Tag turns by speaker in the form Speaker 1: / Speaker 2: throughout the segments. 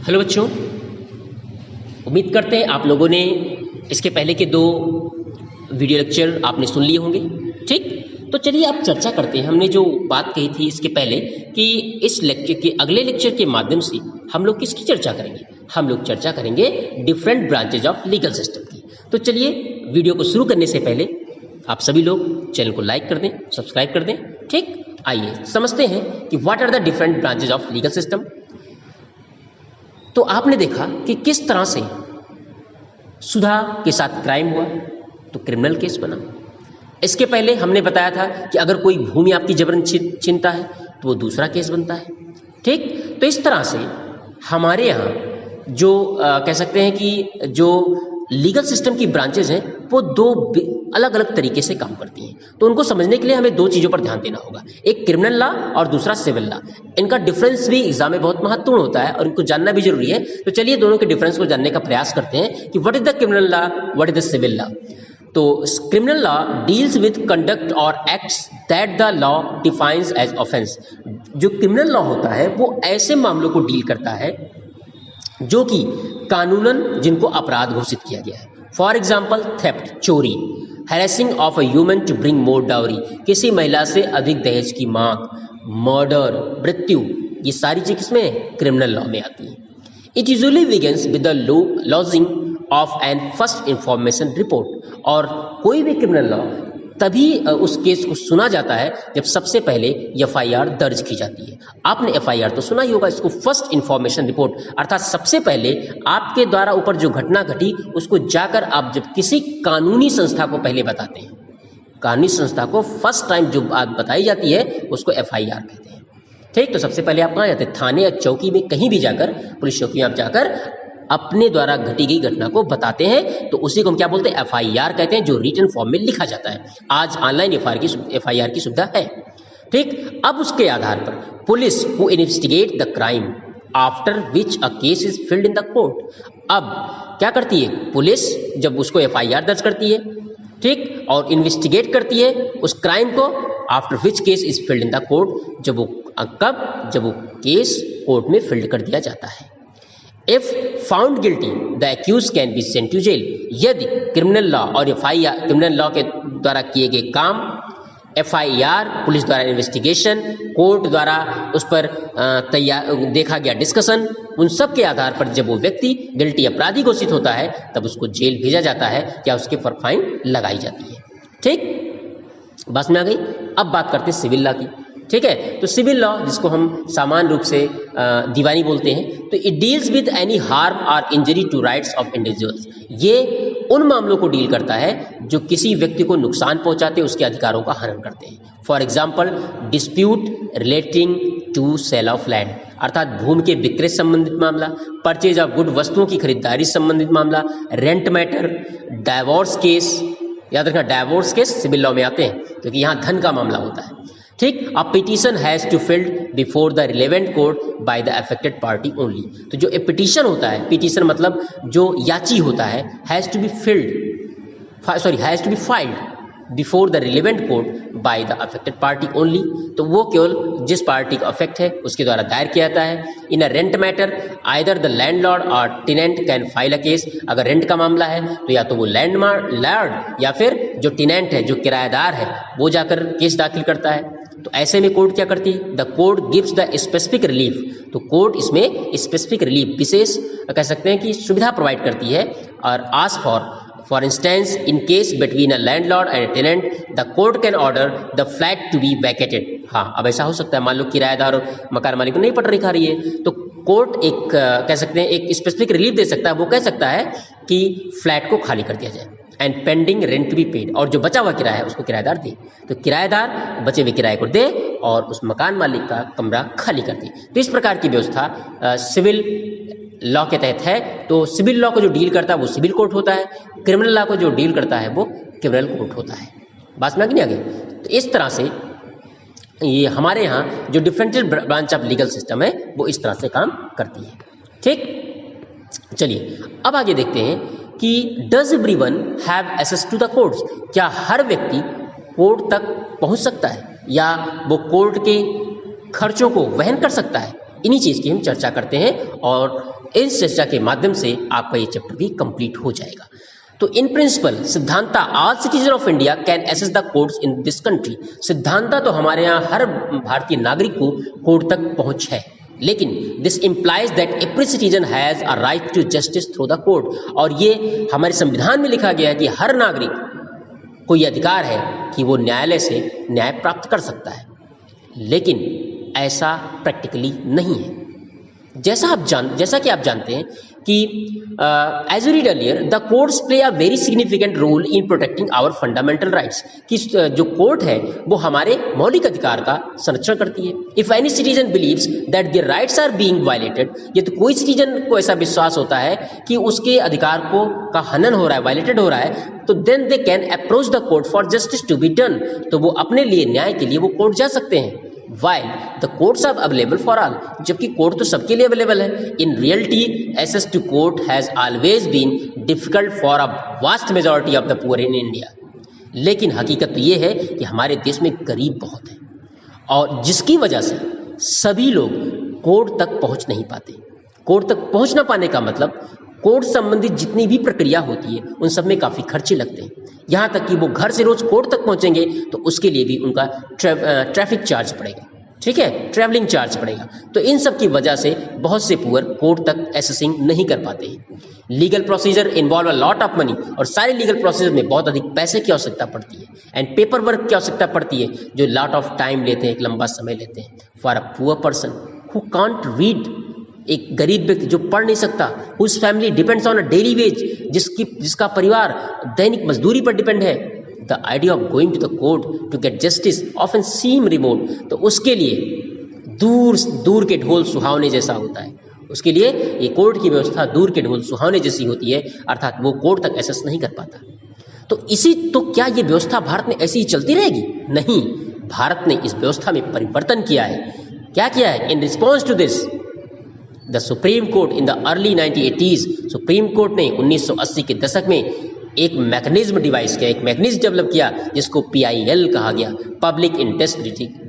Speaker 1: Hello बच्चों, उम्मीद करते हैं आप लोगों ने इसके पहले के 2 वीडियो लेक्चर आपने सुन लिए होंगे। ठीक, तो चलिए अब चर्चा करते हैं। हमने जो बात कही थी इसके पहले कि इस लेक्चर के अगले लेक्चर के माध्यम से हम लोग किसकी चर्चा करेंगे? हम लोग चर्चा करेंगे different branches of legal system की। तो चलिए वीडियो को शुरू करने से पहले आप सभी लोग चैनल को लाइक कर दें, सब्सक्राइब कर दें। ठीक, आइए समझते हैं कि what are the different branches of legal system. तो आपने देखा कि किस तरह से सुधा के साथ क्राइम हुआ तो क्रिमिनल केस बना। इसके पहले हमने बताया था कि अगर कोई भूमि आपकी जबरन छीनता है तो वो दूसरा केस बनता है। ठीक, तो इस तरह से हमारे यहाँ जो कह सकते हैं कि जो लीगल सिस्टम की ब्रांचेज हैं वो 2 अलग अलग तरीके से काम करती हैं। तो उनको समझने के लिए हमें 2 चीज़ों पर ध्यान देना होगा, एक क्रिमिनल लॉ और दूसरा सिविल लॉ। इनका डिफरेंस भी एग्जाम में बहुत महत्वपूर्ण होता है और इनको जानना भी जरूरी है। तो चलिए दोनों के डिफरेंस को जानने का प्रयास करते हैं कि what is the criminal law, what is the civil law. तो criminal law deals with conduct और acts that the law defines as offence. जो क्रिमिनल लॉ होता है वो ऐसे मामलों को डील करता है जो कि कानूनन जिनको अपराध घोषित किया गया है। फॉर एग्जाम्पल थेफ्ट, चोरी, harassing of a human to bring more dowry, किसी महिला से अधिक दहेज की मांग, मर्डर, मृत्यु, ये सारी चीज किसमें? क्रिमिनल लॉ में आती है। It usually begins with the lodging of an first information report. और कोई भी क्रिमिनल लॉ तभी उस केस को सुना जाता है जब सबसे पहले एफआईआर दर्ज की जाती है। आपने एफआईआर तो सुना ही होगा, इसको फर्स्ट इंफॉर्मेशन रिपोर्ट, अर्थात सबसे पहले आपके द्वारा ऊपर जो घटना घटी उसको जाकर आप जब किसी कानूनी संस्था को पहले बताते हैं, कानूनी संस्था को फर्स्ट टाइम जो बात बताई जाती है उसको एफआईआर कहते हैं। ठीक, तो सबसे पहले आप कहाँ जाते हैं? थाने या चौकी में, कहीं भी जाकर, पुलिस चौकी में आप जाकर अपने द्वारा घटी गई घटना को बताते हैं। तो उसी को हम क्या बोलते हैं? एफआईआर कहते हैं, जो रिटन फॉर्म में लिखा जाता है। आज ऑनलाइन एफआईआर की सुविधा है। ठीक, अब उसके आधार पर police who investigate the crime after which a case is filled in the court. अब क्या करती है पुलिस? जब उसको एफआईआर दर्ज करती है, ठीक, और इन्वेस्टिगेट करती है उस क्राइम को, after which case is filled in the court, जब वो कब? जब वो केस कोर्ट में फिल्ड कर दिया जाता है। If found guilty, the accused can be sent to jail. यदि क्रिमिनल लॉ और एफआईआर, क्रिमिनल लॉ के द्वारा किए गए काम, एफआईआर, पुलिस द्वारा इन्वेस्टिगेशन, कोर्ट द्वारा उस पर देखा गया डिस्कशन, उन सब के आधार पर जब वो व्यक्ति गिल्टी अपराधी घोषित होता है तब उसको जेल भेजा जाता है या उसके पर फाइन लगाई जाती है। ठीक, बस में आ गई। अब बात करते हैं सिविल लॉ की। ठीक है, तो सिविल लॉ जिसको हम सामान्य रूप से दीवानी बोलते हैं, तो it deals with any harm और injury to rights of individuals. ये उन मामलों को डील करता है जो किसी व्यक्ति को नुकसान पहुंचाते, उसके अधिकारों का हनन करते हैं। For example dispute relating to sale of land, अर्थात भूमि के विक्रय संबंधित मामला, परचेज ऑफ गुड, वस्तुओं की खरीदारी संबंधित मामला, रेंट मैटर, डाइवोर्स केस। याद रखना डाइवोर्स केस सिविल लॉ में आते हैं क्योंकि यहाँ धन का मामला होता है। ठीक, a petition has to filed before the relevant court by the affected party only. तो जो ए पिटीशन होता है, पिटीशन मतलब जो याची होता है, has to be filed before the relevant court by the affected party only. तो वो केवल जिस पार्टी का अफेक्ट है उसके द्वारा दायर किया जाता है। In a rent matter either the landlord और tenant can file a case. अगर रेंट का मामला है तो या तो वो लैंडलॉर्ड या फिर जो टेनेंट है, जो किराएदार है, वो जाकर केस दाखिल करता है। तो ऐसे में कोर्ट क्या करती है? The court gives the specific relief. तो कोर्ट इसमें स्पेसिफिक रिलीफ, विशेष कह सकते हैं कि सुविधा प्रोवाइड करती है। और as for instance in case between a landlord and tenant the court can order the flat to be vacated. हाँ, अब ऐसा हो सकता है, मान लो किराएदार और मकान मालिक को नहीं पटरी खा रही है तो कोर्ट एक कह सकते हैं एक स्पेसिफिक रिलीफ दे सकता है। वो कह सकता है कि फ्लैट को खाली कर दिया जाए and pending rent to be paid, और जो बचा हुआ किराया है उसको किराएदार दे। तो किराएदार बचे हुए किराए को दे और उस मकान मालिक का कमरा खाली कर दे। तो इस प्रकार की व्यवस्था सिविल लॉ के तहत है। तो सिविल लॉ को जो डील करता है वो सिविल कोर्ट होता है, क्रिमिनल लॉ को जो डील करता है वो क्रिमिनल कोर्ट होता है। बात में आगे नहीं आगे? तो इस तरह से ये हमारे यहाँ जो different branch of legal system है वो इस तरह से काम करती है। ठीक, चलिए अब आगे देखते हैं कि does everyone have access to the courts. क्या हर व्यक्ति कोर्ट तक पहुंच सकता है या वो कोर्ट के खर्चों को वहन कर सकता है? इन्हीं चीज़ की हम चर्चा करते हैं और इस चर्चा के माध्यम से आपका ये चैप्टर भी कंप्लीट हो जाएगा। तो इन प्रिंसिपल सिद्धांता all citizen of India can access the courts in this country. सिद्धांता तो हमारे यहाँ हर भारतीय नागरिक को कोर्ट तक पहुंच है, लेकिन this implies that every citizen has a right to justice through the court. और ये हमारे संविधान में लिखा गया है कि हर नागरिक को यह अधिकार है कि वो न्यायालय से न्याय प्राप्त कर सकता है, लेकिन ऐसा प्रैक्टिकली नहीं है। जैसा कि आप जानते हैं कि as you read earlier the courts play a very significant role in protecting our fundamental rights, कि जो कोर्ट है वो हमारे मौलिक अधिकार का संरक्षण करती है। If any citizen believes that their rights are being violated, ये तो कोई सिटीजन को ऐसा विश्वास होता है कि उसके अधिकार का हनन हो रहा है, वायलेटेड हो रहा है, तो then they can approach the court for justice to be done, तो वो अपने लिए न्याय के लिए वो कोर्ट जा सकते हैं। While the courts are available for all, जबकि कोर्ट तो सबके लिए अवेलेबल है। In reality, access to court has always been difficult for a vast majority of the poor in India. लेकिन हकीकत तो ये है कि हमारे देश में गरीब बहुत हैं और जिसकी वजह से सभी लोग कोर्ट तक पहुंच नहीं पाते। कोर्ट तक पहुंच ना पाने का मतलब कोर्ट संबंधित जितनी भी प्रक्रिया होती है उन सब में काफ़ी खर्चे लगते हैं। यहाँ तक कि वो घर से रोज कोर्ट तक पहुँचेंगे तो उसके लिए भी उनका ट्रैफिक चार्ज पड़ेगा, ठीक है, ट्रैवलिंग चार्ज पड़ेगा। तो इन सब की वजह से बहुत से पुअर कोर्ट तक एसेसिंग नहीं कर पाते हैं। Legal procedure involve a lot of money, और सारे लीगल प्रोसीजर में बहुत अधिक पैसे की आवश्यकता पड़ती है। एंड पेपर वर्क की आवश्यकता पड़ती है जो लॉट ऑफ टाइम लेते हैं, एक लंबा समय लेते हैं। For a poor person who can't read, एक गरीब व्यक्ति जो पढ़ नहीं सकता, whose family depends on a daily wage, जिसका परिवार दैनिक मजदूरी पर डिपेंड है, the idea of going to the court to get justice often seem remote, तो उसके लिए दूर दूर के ढोल सुहावने जैसा होता है। उसके लिए ये कोर्ट की व्यवस्था दूर के ढोल सुहावने जैसी होती है, अर्थात वो कोर्ट तक एक्सेस नहीं कर पाता। तो क्या ये व्यवस्था भारत में ऐसी ही चलती रहेगी? नहीं, भारत ने इस व्यवस्था में परिवर्तन किया है। क्या किया है? In response to this the Supreme Court in the early 1980s, Supreme Court ने 1980 के दशक में एक मैकेनिज्म डिवाइस किया, एक मैकेनिज्म डेवलप किया जिसको PIL कहा गया, पब्लिक इंटरेस्ट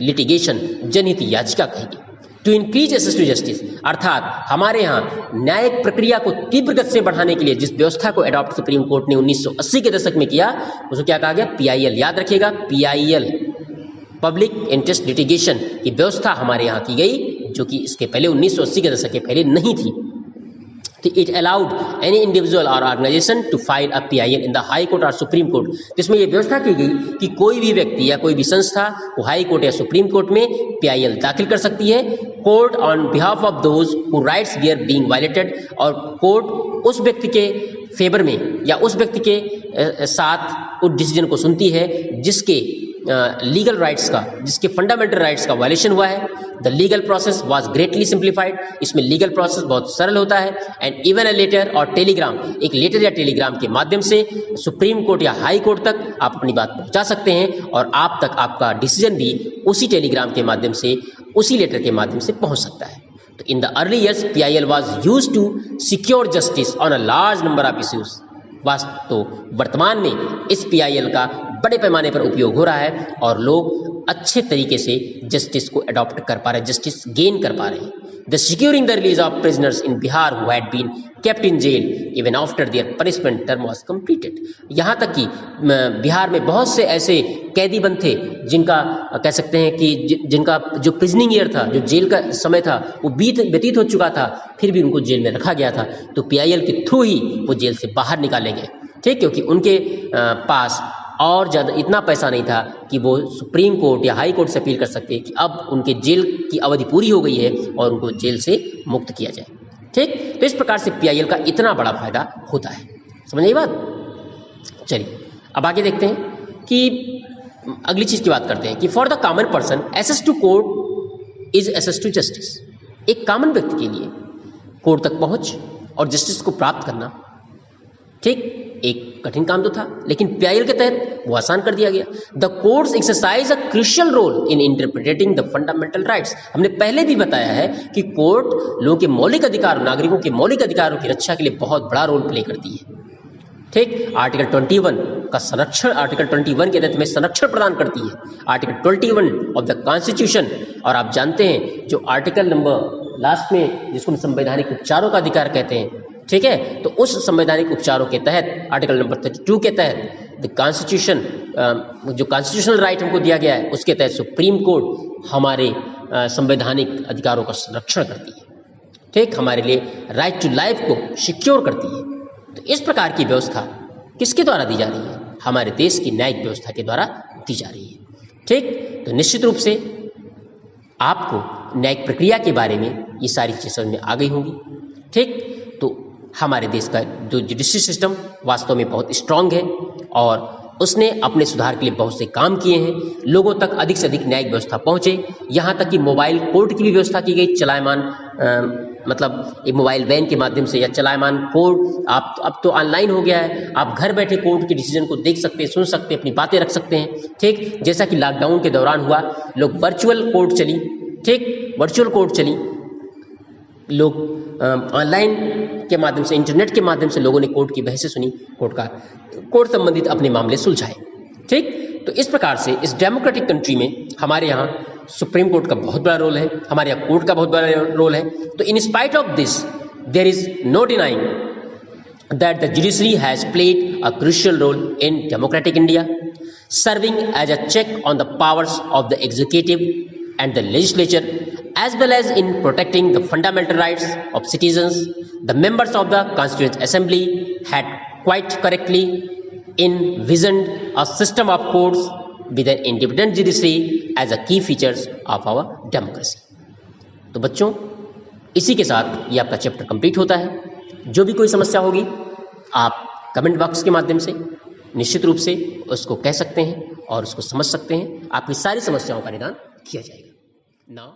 Speaker 1: लिटिगेशन, जनहित याचिका कही गई, to increase access to justice. अर्थात हमारे यहाँ न्यायिक प्रक्रिया को तीव्र गति से बढ़ाने के लिए जिस व्यवस्था को अडॉप्ट सुप्रीम कोर्ट ने 1980 के दशक में किया उसको क्या कहा गया? PIL। याद रखिएगा, PIL, पब्लिक इंटरेस्ट लिटिगेशन की व्यवस्था हमारे यहाँ की गई, जो कि इसके पहले 1980 के दशक के पहले नहीं थी। तो it allowed any individual or organisation to file a PIL in the High Court or Supreme Court. जिसमें यह व्यवस्था की गई कि कोई भी व्यक्ति या कोई भी संस्था वो हाई कोर्ट या सुप्रीम कोर्ट में PIL दाखिल कर सकती है, court on behalf of those who rights their being violated, और कोर्ट उस व्यक्ति के फेवर में या उस व्यक्ति के साथ उस डिसीजन को सुनती है जिसके लीगल राइट्स का, जिसके फंडामेंटल राइट्स का वायलेशन हुआ है। The legal process was greatly simplified, इसमें लीगल प्रोसेस बहुत सरल होता है। एंड इवन अ लेटर और टेलीग्राम, एक लेटर या टेलीग्राम के माध्यम से सुप्रीम कोर्ट या हाई कोर्ट तक आप अपनी बात पहुंचा सकते हैं और आप तक आपका डिसीजन भी उसी टेलीग्राम के माध्यम से, उसी लेटर के माध्यम से पहुंच सकता है। तो in the early years PIL was used to secure justice on a large number of issues. वर्तमान में इस PIL का बड़े पैमाने पर उपयोग हो रहा है और लोग अच्छे तरीके से जस्टिस को अडॉप्ट कर पा रहे हैं, जस्टिस गेन कर पा रहे हैं। The securing the release of prisoners in Bihar who had been kept in jail even after their punishment term was completed. यहाँ तक कि बिहार में बहुत से ऐसे कैदी बंद थे जिनका कह सकते हैं कि जिनका जो प्रिजनिंग ईयर था, जो जेल का समय था, वो व्यतीत हो चुका था, फिर भी उनको जेल में रखा गया था। तो PIL के थ्रू ही वो जेल से बाहर निकाले गए, ठीक, क्योंकि उनके पास और ज़्यादा इतना पैसा नहीं था कि वो सुप्रीम कोर्ट या हाई कोर्ट से अपील कर सकते कि अब उनके जेल की अवधि पूरी हो गई है और उनको जेल से मुक्त किया जाए, ठीक। तो इस प्रकार से PIL का इतना बड़ा फायदा होता है। समझ आई बात? चलिए अब आगे देखते हैं कि अगली चीज़ की बात करते हैं कि for the common person access to court is access to justice. एक कॉमन व्यक्ति के लिए कोर्ट तक पहुँच और जस्टिस को प्राप्त करना, ठीक, एक कठिन काम तो था, लेकिन PIL के तहत वो आसान कर दिया गया। The courts exercise a crucial role in interpreting the fundamental rights. हमने पहले भी बताया है कि कोर्ट लोगों के मौलिक अधिकार, नागरिकों के मौलिक अधिकारों की रक्षा के लिए बहुत बड़ा रोल प्ले करती है, ठीक। आर्टिकल 21 का संरक्षण, आर्टिकल 21 के तहत में संरक्षण प्रदान करती है, आर्टिकल 21 ऑफ द कॉन्स्टिट्यूशन। और आप जानते हैं जो आर्टिकल नंबर लास्ट में जिसको हम संवैधानिक उपचारों का अधिकार कहते हैं, ठीक है, तो उस संवैधानिक उपचारों के तहत आर्टिकल नंबर 32 के तहत द कॉन्स्टिट्यूशन, जो कॉन्स्टिट्यूशनल राइट हमको दिया गया है उसके तहत सुप्रीम कोर्ट हमारे संवैधानिक अधिकारों का संरक्षण करती है, ठीक, हमारे लिए राइट टू लाइफ को सिक्योर करती है। तो इस प्रकार की व्यवस्था किसके द्वारा दी जा रही है? हमारे देश की न्यायिक व्यवस्था के द्वारा दी जा रही है, ठीक। तो निश्चित रूप से आपको न्यायिक प्रक्रिया के बारे में ये सारी चीज़ें समझ में आ गई होंगी, ठीक। तो हमारे देश का जो जुडिशरी सिस्टम वास्तव में बहुत स्ट्रांग है और उसने अपने सुधार के लिए बहुत से काम किए हैं, लोगों तक अधिक से अधिक न्यायिक व्यवस्था पहुंचे, यहाँ तक कि मोबाइल कोर्ट की भी व्यवस्था की गई, चलायमान मतलब एक मोबाइल वैन के माध्यम से या चलायमान कोर्ट आप अब तो ऑनलाइन हो गया है, आप घर बैठे कोर्ट के डिसीजन को देख सकते हैं, सुन सकते हैं, अपनी बातें रख सकते हैं, ठीक। जैसा कि लॉकडाउन के दौरान हुआ, लोग वर्चुअल कोर्ट चली, ठीक, वर्चुअल कोर्ट चली, लोग ऑनलाइन के माध्यम से, इंटरनेट के माध्यम से लोगों ने कोर्ट की बहसें सुनी, कोर्ट संबंधित अपने मामले सुलझाए, ठीक। तो इस प्रकार से इस डेमोक्रेटिक कंट्री में हमारे यहाँ सुप्रीम कोर्ट का बहुत बड़ा रोल है, हमारे यहाँ कोर्ट का बहुत बड़ा रोल है। तो in spite of this there is no denying that the judiciary has played a crucial role in democratic India, serving as a check on the powers of the executive and the legislature, as well as in protecting the fundamental rights of citizens. The members of the Constituent Assembly had quite correctly envisioned a system of courts with an independent judiciary as a key features of our democracy. तो बच्चों, इसी के साथ ये आपका chapter complete होता है। जो भी कोई समस्या होगी आप कमेंट बॉक्स के माध्यम से निश्चित रूप से उसको कह सकते हैं और उसको समझ सकते हैं, आपकी सारी समस्याओं का निदान किया जाएगा। नाउ